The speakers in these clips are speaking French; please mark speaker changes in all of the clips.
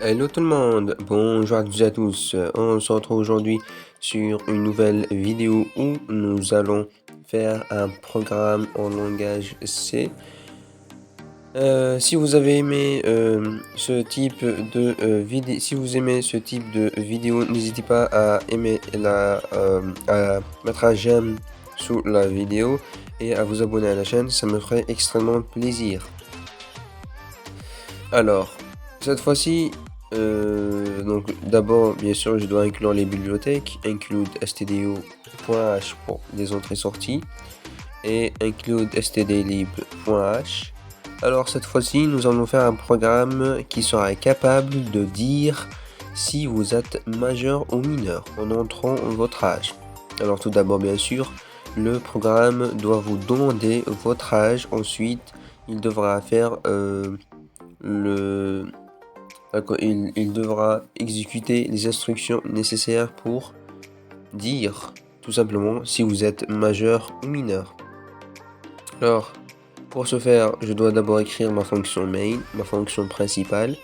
Speaker 1: Hello tout le monde, bonjour à toutes et à tous. On se retrouve aujourd'hui sur une nouvelle vidéo où nous allons faire un programme en langage C. Si vous avez aimé ce type de vidéo, si vous aimez ce type de vidéo, n'hésitez pas à aimer à mettre un j'aime sous la vidéo et à vous abonner à la chaîne, ça me ferait extrêmement plaisir. Alors, cette fois-ci, donc d'abord, bien sûr, je dois inclure les bibliothèques, include stdio.h pour les entrées-sorties et include stdlib.h. Alors cette fois-ci, nous allons faire un programme qui sera capable de dire si vous êtes majeur ou mineur en entrant votre âge. Alors tout d'abord, bien sûr, le programme doit vous demander votre âge. Ensuite, il devra faire il devra exécuter les instructions nécessaires pour dire tout simplement si vous êtes majeur ou mineur. Alors, pour ce faire, je dois d'abord écrire ma fonction main, ma fonction principale.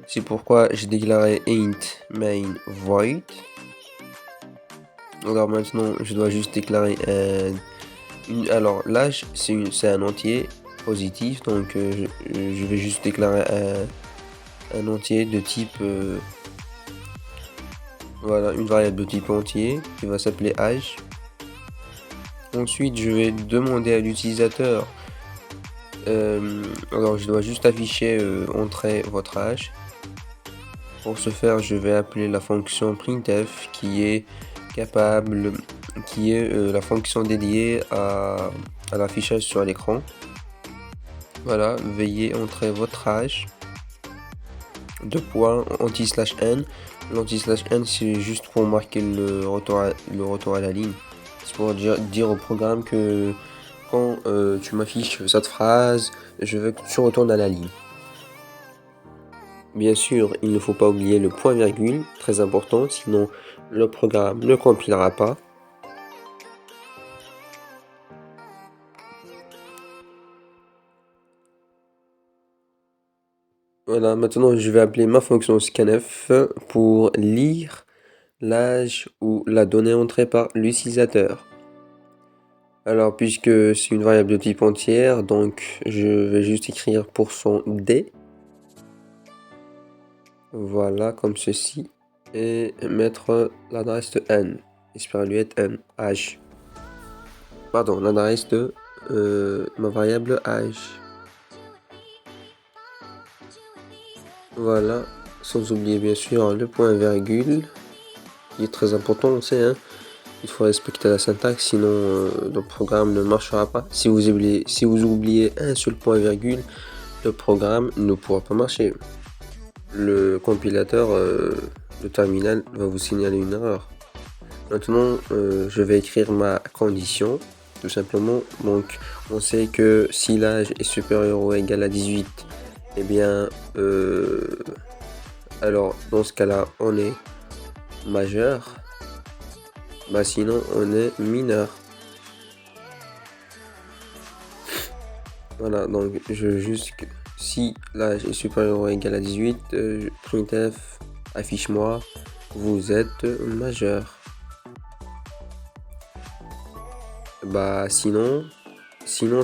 Speaker 1: C'est pourquoi j'ai déclaré int main void. Alors maintenant, je dois juste déclarer alors l'âge, c'est un entier positif, donc je vais juste déclarer un entier de type voilà, une variable de type entier qui va s'appeler âge. Ensuite, je vais demander à l'utilisateur, alors je dois juste afficher entrer votre âge. Pour ce faire, je vais appeler la fonction printf qui est la fonction dédiée à l'affichage sur l'écran. Voilà, veuillez entrer votre âge. Deux points anti/n. L'anti/n c'est juste pour marquer le retour à la ligne. C'est pour dire au programme que quand tu m'affiches cette phrase, je veux que tu retournes à la ligne. Bien sûr, il ne faut pas oublier le point virgule, très important, sinon le programme ne compilera pas. Voilà, maintenant je vais appeler ma fonction scanf pour lire l'âge ou la donnée entrée par l'utilisateur. Alors, puisque c'est une variable de type entière, donc je vais juste écrire %d. Voilà, comme ceci. Et mettre l'adresse de n. J'espère lui être n, âge. Pardon, l'adresse de ma variable âge. Voilà, sans oublier bien sûr le point virgule, qui est très important, on sait, hein. Il faut respecter la syntaxe, sinon le programme ne marchera pas. Si vous oubliez un seul point virgule, le programme ne pourra pas marcher. Le compilateur, le terminal va vous signaler une erreur. Maintenant, je vais écrire ma condition, tout simplement. Donc, on sait que si l'âge est supérieur ou égal à 18, eh bien, alors dans ce cas-là, on est majeur. Bah sinon, on est mineur. Voilà, donc si l'âge est supérieur ou égal à 18, printf, affiche-moi, vous êtes majeur. Bah sinon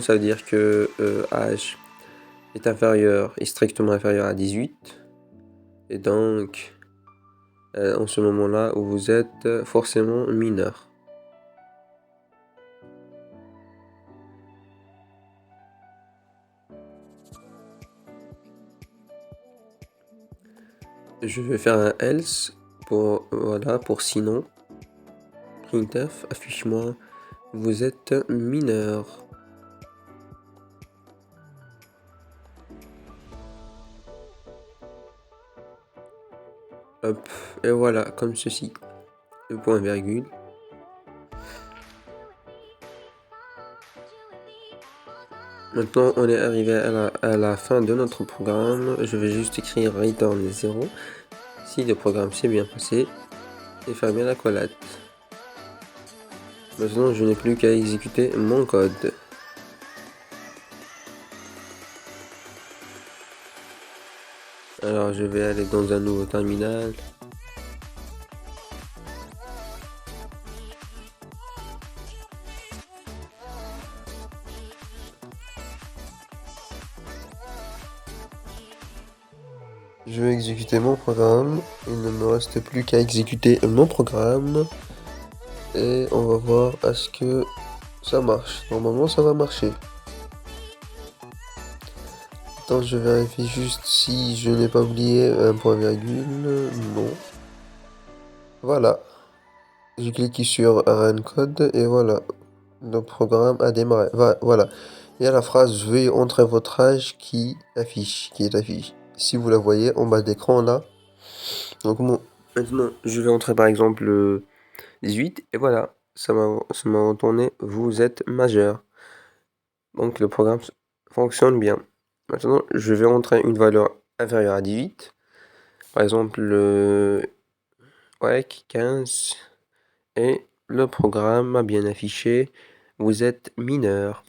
Speaker 1: ça veut dire que âge est strictement inférieur à 18. Et donc, en ce moment-là, vous êtes forcément mineur. Je vais faire un else pour sinon. Printf, affiche-moi, vous êtes mineur. Hop, et voilà, comme ceci. Le point virgule. Maintenant, on est arrivé à la fin de notre programme. Je vais juste écrire return 0 si le programme s'est bien passé et fermer la collate. Maintenant, je n'ai plus qu'à exécuter mon code. Alors je vais aller dans un nouveau terminal. Je vais exécuter mon programme. Il ne me reste plus qu'à exécuter mon programme. Et on va voir à ce que ça marche. Normalement, ça va marcher. Attends, je vérifie juste si je n'ai pas oublié un point virgule. Non. Voilà. J'ai cliqué sur Run Code et voilà. Le programme a démarré. Voilà. Il y a la phrase veuillez entrer votre âge qui est affichée. Si vous la voyez en bas d'écran là. Donc bon, maintenant, je vais entrer par exemple 18 et voilà. Ça m'a retourné vous êtes majeur. Donc le programme fonctionne bien. Maintenant, je vais entrer une valeur inférieure à 18. Par exemple, ouais, 15. Et le programme a bien affiché vous êtes mineur.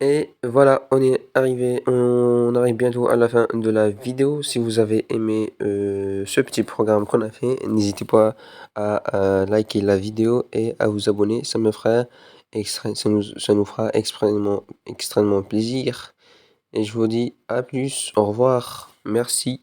Speaker 1: Et voilà, on arrive bientôt à la fin de la vidéo. Si vous avez aimé ce petit programme qu'on a fait, n'hésitez pas à liker la vidéo et à vous abonner. Ça nous fera extrêmement plaisir. Et je vous dis à plus, au revoir, merci.